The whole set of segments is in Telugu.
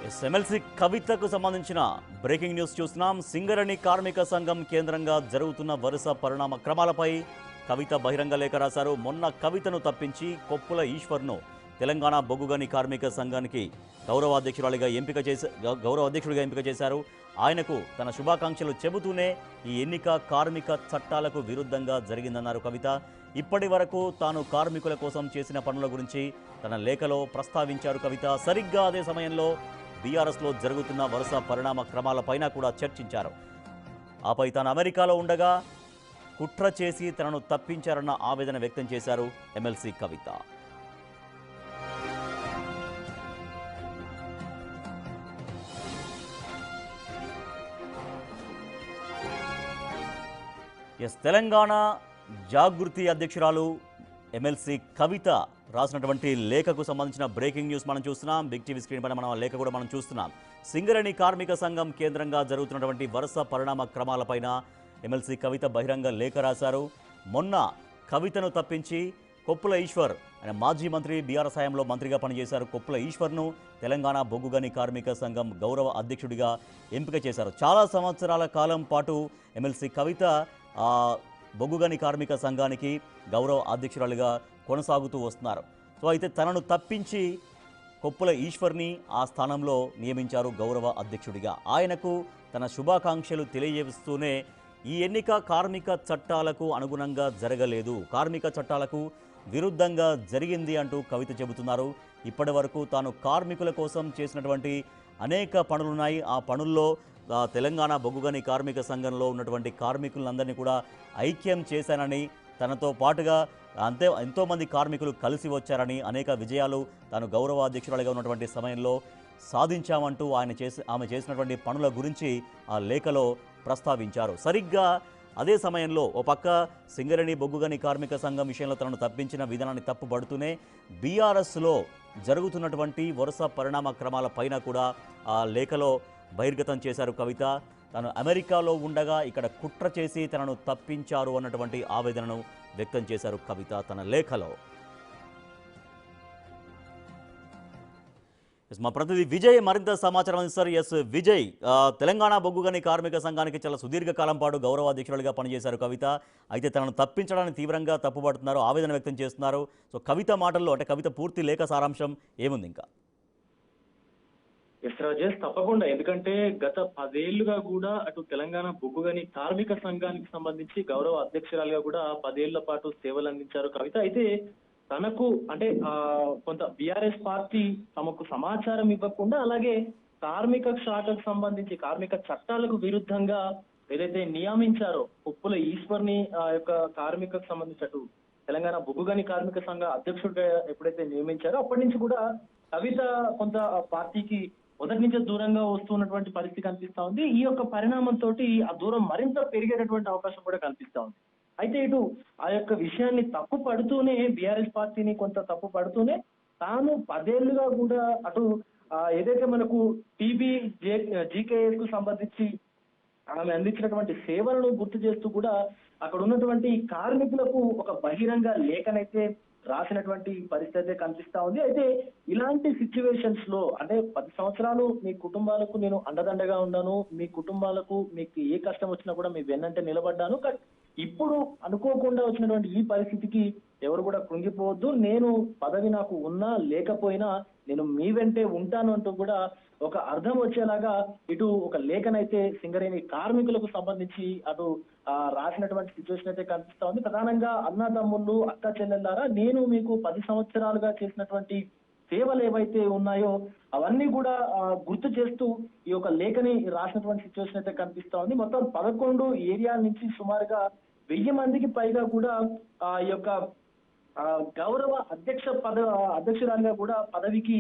ఎమ్మెల్సీ కవితకు సంబంధించిన బ్రేకింగ్ న్యూస్ చూస్తున్నాం. సింగరేణి కార్మిక సంఘం కేంద్రంగా జరుగుతున్న వరుస పరిణామ క్రమాలపై కవిత బహిరంగ లేఖ రాశారు. మొన్న కవితను తప్పించి కొప్పుల ఈశ్వర్ను తెలంగాణ బొగ్గుగని కార్మిక సంఘానికి గౌరవ అధ్యక్షుడిగా ఎంపిక చేశారు. ఆయనకు తన శుభాకాంక్షలు చెబుతూనే ఈ ఎన్నిక కార్మిక చట్టాలకు విరుద్ధంగా జరిగిందన్నారు కవిత. ఇప్పటి వరకు తాను కార్మికుల కోసం చేసిన పనుల గురించి తన లేఖలో ప్రస్తావించారు కవిత. సరిగ్గా అదే సమయంలో బీఆర్ఎస్లో జరుగుతున్న వరుస పరిణామ క్రమాలపైన కూడా చర్చించారు. ఆపై తాను అమెరికాలో ఉండగా కుట్ర చేసి తనను తప్పించారన్న ఆవేదన వ్యక్తం చేశారు ఎమ్మెల్సీ కవిత. తెలంగాణ జాగృతి అధ్యక్షురాలు ఎమ్మెల్సీ కవిత రాసినటువంటి లేఖకు సంబంధించిన బ్రేకింగ్ న్యూస్ మనం చూస్తున్నాం. బిగ్ టీవీ స్క్రీన్ పైన మనం లేఖ కూడా మనం చూస్తున్నాం. సింగరేణి కార్మిక సంఘం కేంద్రంగా జరుగుతున్నటువంటి వరుస పరిణామ క్రమాలపైన ఎమ్మెల్సీ కవిత బహిరంగ లేఖ రాశారు. మొన్న కవితను తప్పించి కొప్పుల ఈశ్వర్, ఆయన మాజీ మంత్రి, బీఆర్ఎస్ హయాంలో మంత్రిగా పనిచేశారు. కొప్పుల ఈశ్వర్ను తెలంగాణ బొగ్గుగని కార్మిక సంఘం గౌరవ అధ్యక్షుడిగా ఎంపిక చేశారు. చాలా సంవత్సరాల కాలం పాటు ఎమ్మెల్సీ కవిత బొగ్గుగని కార్మిక సంఘానికి గౌరవ అధ్యక్షురాలుగా కొనసాగుతూ వస్తున్నారు. సో అయితే తనను తప్పించి కొప్పుల ఈశ్వర్ని ఆ స్థానంలో నియమించారు గౌరవ అధ్యక్షుడిగా. ఆయనకు తన శుభాకాంక్షలు తెలియజేస్తూనే ఈ ఎన్నిక కార్మిక చట్టాలకు అనుగుణంగా జరగలేదు, కార్మిక చట్టాలకు విరుద్ధంగా జరిగింది అంటూ కవిత చెబుతున్నారు. ఇప్పటి వరకు తాను కార్మికుల కోసం చేసినటువంటి అనేక పనులున్నాయి. ఆ పనుల్లో తెలంగాణ బొగ్గుగని కార్మిక సంఘంలో ఉన్నటువంటి కార్మికులందరినీ కూడా ఐక్యం చేశానని, తనతో పాటుగా ఎంతోమంది కార్మికులు కలిసి వచ్చారని, అనేక విజయాలు తాను గౌరవ అధ్యక్షురాలిగా ఉన్నటువంటి సమయంలో సాధించామంటూ ఆమె చేసినటువంటి పనుల గురించి ఆ లేఖలో ప్రస్తావించారు. సరిగ్గా అదే సమయంలో ఓ పక్క సింగరేణి బొగ్గుగని కార్మిక సంఘం విషయంలో తనను తప్పించిన విధానాన్ని తప్పుపడుతూనే బీఆర్ఎస్లో జరుగుతున్నటువంటి వరుస పరిణామ క్రమాల పైన కూడా ఆ లేఖలో బహిర్గతం చేశారు కవిత. తాను అమెరికాలో ఉండగా ఇక్కడ కుట్ర చేసి తనను తప్పించారు అన్నటువంటి ఆవేదనను వ్యక్తం చేశారు కవిత తన లేఖలో. మా ప్రతినిధి విజయ్ మరింత సమాచారం అందిస్తారు. విజయ్, తెలంగాణ బొగ్గుగని కార్మిక సంఘానికి చాలా సుదీర్ఘకాలం పాటు గౌరవ అధ్యక్షులుగా పనిచేశారు కవిత. అయితే తనను తప్పించడానికి తీవ్రంగా తప్పుపడుతున్నారు, ఆవేదన వ్యక్తం చేస్తున్నారు. సో కవిత మాటల్లో, అంటే కవిత పూర్తి లేఖ సారాంశం ఏముంది ఇంకా? రాజేష్, తప్పకుండా. ఎందుకంటే గత 10 ఏళ్లుగా కూడా అటు తెలంగాణ బొగ్గుగని కార్మిక సంఘానికి సంబంధించి గౌరవ అధ్యక్షురాలుగా కూడా 10 ఏళ్ల పాటు సేవలు అందించారు కవిత. అయితే తనకు అంటే కొంత బీఆర్ఎస్ పార్టీ తమకు సమాచారం ఇవ్వకుండా, అలాగే కార్మిక శాఖకు సంబంధించి కార్మిక చట్టాలకు విరుద్ధంగా ఏదైతే నియమించారో కొప్పుల ఈశ్వర్ని యొక్క కార్మికకు సంబంధించి అటు తెలంగాణ బొగ్గుగని కార్మిక సంఘ అధ్యక్షుడిగా ఎప్పుడైతే నియమించారో అప్పటి నుంచి కూడా కవిత కొంత పార్టీకి మొదటి నుంచే దూరంగా వస్తున్నటువంటి పరిస్థితి కనిపిస్తా ఉంది. ఈ యొక్క పరిణామంతో ఆ దూరం మరింత పెరిగేటటువంటి అవకాశం కూడా కనిపిస్తా ఉంది. అయితే ఇటు ఆ యొక్క విషయాన్ని తప్పు పడుతూనే, బీఆర్ఎస్ పార్టీని కొంత తప్పు పడుతూనే, తాను 10 ఏళ్లుగా కూడా అటు ఏదైతే మనకు జీకేఎస్ కు సంబంధించి ఆమె అందించినటువంటి సేవలను గుర్తు చేస్తూ కూడా అక్కడ ఉన్నటువంటి కార్మికులకు ఒక బహిరంగ లేఖనైతే రాసినటువంటి పరిస్థితి కనిపిస్తా ఉంది. అయితే ఇలాంటి సిచ్యువేషన్స్ లో, అంటే 10 సంవత్సరాలు మీ కుటుంబాలకు నేను అండదండగా ఉన్నాను, మీ కుటుంబాలకు మీకు ఏ కష్టం వచ్చినా కూడా మీ వెన్నంటే నిలబడ్డాను, ఇప్పుడు అనుకోకుండా వచ్చినటువంటి ఈ పరిస్థితికి ఎవరు కూడా కృంగిపోవద్దు, నేను పదవి నాకు ఉన్నా లేకపోయినా నేను మీ వెంటే ఉంటాను అంటూ కూడా ఒక అర్థం వచ్చేలాగా ఇటు ఒక లేఖనైతే సింగరేణి కార్మికులకు సంబంధించి అటు రాసినటువంటి సిచ్యువేషన్ అయితే కనిపిస్తా ఉంది. ప్రధానంగా అన్నదమ్ముళ్ళు, అక్క చెల్లెళ్ళారా, నేను మీకు 10 సంవత్సరాలుగా చేసినటువంటి సేవలు ఏవైతే ఉన్నాయో అవన్నీ కూడా గుర్తు చేస్తూ ఈ యొక్క లేఖని రాసినటువంటి సిచ్యువేషన్ అయితే కనిపిస్తా ఉంది. మొత్తం 11 ఏరియాల నుంచి సుమారుగా 1000 మందికి పైగా కూడా ఈ యొక్క గౌరవ అధ్యక్షురాలుగా కూడా పదవికి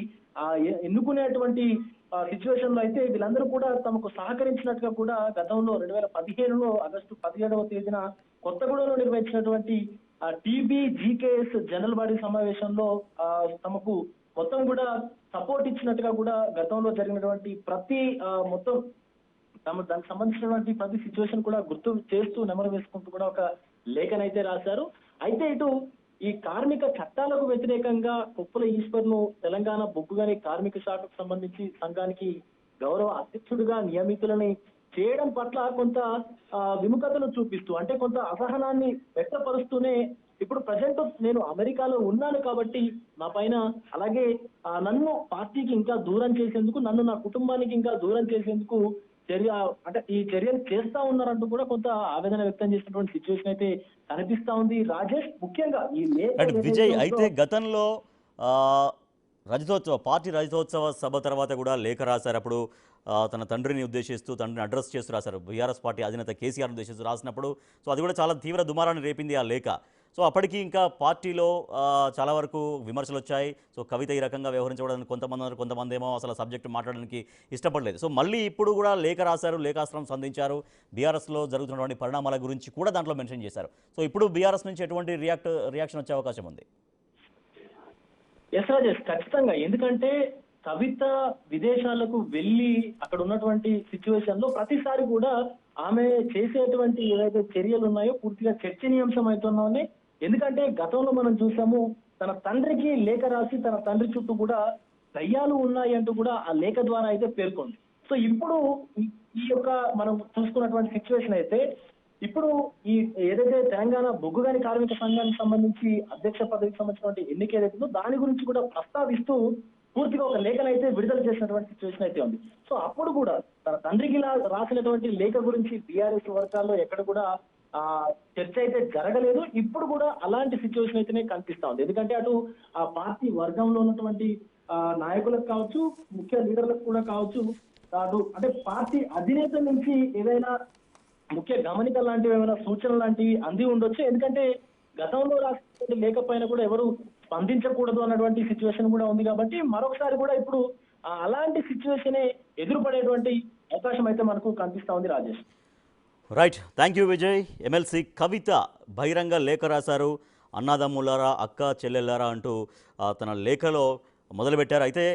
ఎన్నుకునేటువంటి సిచ్యువేషన్ లో అయితే వీళ్ళందరూ కూడా తమకు సహకరించినట్టుగా కూడా గతంలో 2015లో ఆగస్టు 17వ తేదీన కొత్తగూడలో నిర్వహించినటువంటి జీకేఎస్ జనరల్ బాడీ సమావేశంలో తమకు మొత్తం కూడా సపోర్ట్ ఇచ్చినట్టుగా కూడా గతంలో జరిగినటువంటి ప్రతి మొత్తం దానికి సంబంధించినటువంటి ప్రతి సిచ్యువేషన్ కూడా గుర్తు చేస్తూ నెమరు వేసుకుంటూ కూడా ఒక లేఖనైతే రాశారు. అయితే ఇటు ఈ కార్మిక చట్టాలకు వ్యతిరేకంగా కొప్పుల ఈశ్వర్ను తెలంగాణ బొగ్గుగని కార్మిక శాఖకు సంబంధించి సంఘానికి గౌరవ అధ్యక్షుడిగా నియమితులని చేయడం పట్ల కొంత విముఖతను చూపిస్తూ అంటే కొంత అసహనాన్ని వ్యక్తపరుస్తూనే ఇప్పుడు ప్రజెంట్ నేను అమెరికాలో ఉన్నాను కాబట్టి నా పైన అలాగే నన్ను పార్టీకి ఇంకా దూరం చేసేందుకు నన్ను నా కుటుంబానికి ఇంకా దూరం చేసేందుకు చర్య అంటే ఈ చర్యలు చేస్తా ఉన్నారంటూ కూడా కొంత ఆవేదన వ్యక్తం చేసినటువంటి సిచ్యువేషన్ అయితే కనిపిస్తా ఉంది రాజేష్. ముఖ్యంగా ఈ అండ్ విజయ్ అయితే గతంలో ఆ, పార్టీ రజతోత్సవ సభ తర్వాత కూడా లేఖ రాశారు. అప్పుడు తన తండ్రిని ఉద్దేశిస్తూ తండ్రిని అడ్రస్ చేస్తూ రాశారు. బీఆర్ఎస్ పార్టీ అధినేత కేసీఆర్ని ఉద్దేశిస్తూ రాసినప్పుడు సో అది కూడా చాలా తీవ్ర దుమారాన్ని రేపింది ఆ లేఖ. సో అప్పటికి ఇంకా పార్టీలో చాలా వరకు విమర్శలు వచ్చాయి. సో కవిత ఈ రకంగా వ్యవహరించడానికి కొంతమంది ఉన్నారు, కొంతమంది ఏమో అసలు సబ్జెక్టు మాట్లాడడానికి ఇష్టపడలేదు. సో మళ్ళీ ఇప్పుడు కూడా లేఖ రాశారు, లేఖాస్త్రం సంధించారు. బీఆర్ఎస్లో జరుగుతున్నటువంటి పరిణామాల గురించి కూడా దాంట్లో మెన్షన్ చేశారు. సో ఇప్పుడు బీఆర్ఎస్ నుంచి ఎటువంటి రియాక్షన్ వచ్చే అవకాశం ఉంది? ఎస్ రాజేష్, ఖచ్చితంగా. ఎందుకంటే కవిత విదేశాలకు వెళ్ళి అక్కడ ఉన్నటువంటి సిచ్యువేషన్ లో ప్రతిసారి కూడా ఆమె చేసేటువంటి ఏవైతే చర్యలు ఉన్నాయో పూర్తిగా చర్చనీయాంశం అవుతున్నాయని. ఎందుకంటే గతంలో మనం చూసాము తన తండ్రికి లేఖ రాసి తన తండ్రి చుట్టూ కూడా దయ్యాలు ఉన్నాయి అంటూ కూడా ఆ లేఖ ద్వారా అయితే పేర్కొంది. సో ఇప్పుడు ఈ యొక్క మనం చూసుకున్నటువంటి సిచ్యువేషన్ అయితే ఇప్పుడు ఈ ఏదైతే తెలంగాణ బొగ్గుగని కార్మిక సంఘానికి సంబంధించి అధ్యక్ష పదవికి సంబంధించినటువంటి ఎన్నిక ఏదైతుందో దాని గురించి కూడా ప్రస్తావిస్తూ పూర్తిగా ఒక లేఖను అయితే విడుదల చేసినటువంటి సిచ్యువేషన్ అయితే ఉంది. సో అప్పుడు కూడా తన తండ్రికి రాసినటువంటి లేఖ గురించి బీఆర్ఎస్ వర్గాల్లో ఎక్కడ కూడా చర్చ అయితే జరగలేదు. ఇప్పుడు కూడా అలాంటి సిచ్యువేషన్ అయితేనే కనిపిస్తా ఉంది. ఎందుకంటే అటు ఆ పార్టీ వర్గంలో ఉన్నటువంటి నాయకులకు కావచ్చు, ముఖ్య లీడర్లకు కూడా కావచ్చు, అటు అంటే పార్టీ అధినేత నుంచి ఏదైనా ముఖ్య గమనిక లాంటివి ఏమైనా సూచనలు లాంటివి అంది ఉండొచ్చు. ఎందుకంటే గతంలో రాసినటువంటి లేఖపైన కూడా ఎవరు స్పందించకూడదు అన్నటువంటి సిచ్యువేషన్ కూడా ఉంది కాబట్టి మరొకసారి కూడా ఇప్పుడు అలాంటి సిచ్యువేషనే ఎదురుపడేటువంటి అవకాశం అయితే మనకు కనిపిస్తా ఉంది Rajesh. Right, thank you Vijay. MLC Kavitha బహిరంగ లేఖ రాశారు. అన్నదమ్ములారా, అక్క చెల్లెళ్ళారా అంటూ తన లేఖలో మొదలుపెట్టారు. అయితే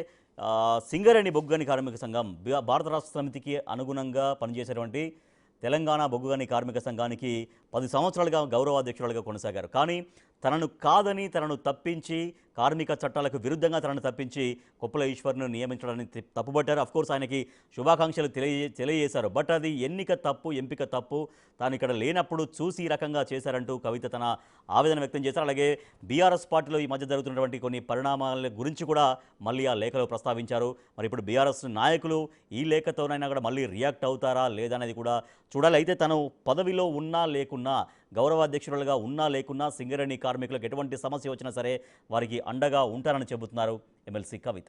సింగరేణి బొగ్గుగని కార్మిక సంఘం భారత రాష్ట్ర సమితికి అనుగుణంగా పనిచేసేటువంటి తెలంగాణ బొగ్గుగని కార్మిక సంఘానికి 10 సంవత్సరాలుగా గౌరవాధ్యక్షురాలుగా కొనసాగారు. కానీ తనను కాదని, తనను తప్పించి, కార్మిక చట్టాలకు విరుద్ధంగా తనను తప్పించి కొప్పుల ఈశ్వర్ను నియమించడానికి తప్పుపట్టారు. అఫ్కోర్స్ ఆయనకి శుభాకాంక్షలు తెలియజేశారు. బట్ అది ఎన్నిక తప్పు, ఎంపిక తప్పు, తాను ఇక్కడ లేనప్పుడు చూసి ఈ రకంగా చేశారంటూ కవిత తన ఆవేదన వ్యక్తం చేశారు. అలాగే బీఆర్ఎస్ పార్టీలో ఈ మధ్య జరుగుతున్నటువంటి కొన్ని పరిణామాల గురించి కూడా మళ్ళీ ఆ లేఖలో ప్రస్తావించారు. మరి ఇప్పుడు బీఆర్ఎస్ నాయకులు ఈ లేఖతోనైనా కూడా మళ్ళీ రియాక్ట్ అవుతారా లేదా అనేది కూడా చూడాలి. అయితే తను పదవిలో ఉన్నా లేకున్నా, గౌరవాధ్యక్షురాలుగా ఉన్నా లేకున్నా సింగరేణి కార్మికులకు ఎటువంటి సమస్య వచ్చినా సరే వారికి అండగా ఉంటారని చెబుతున్నారు ఎమ్మెల్సీ కవిత.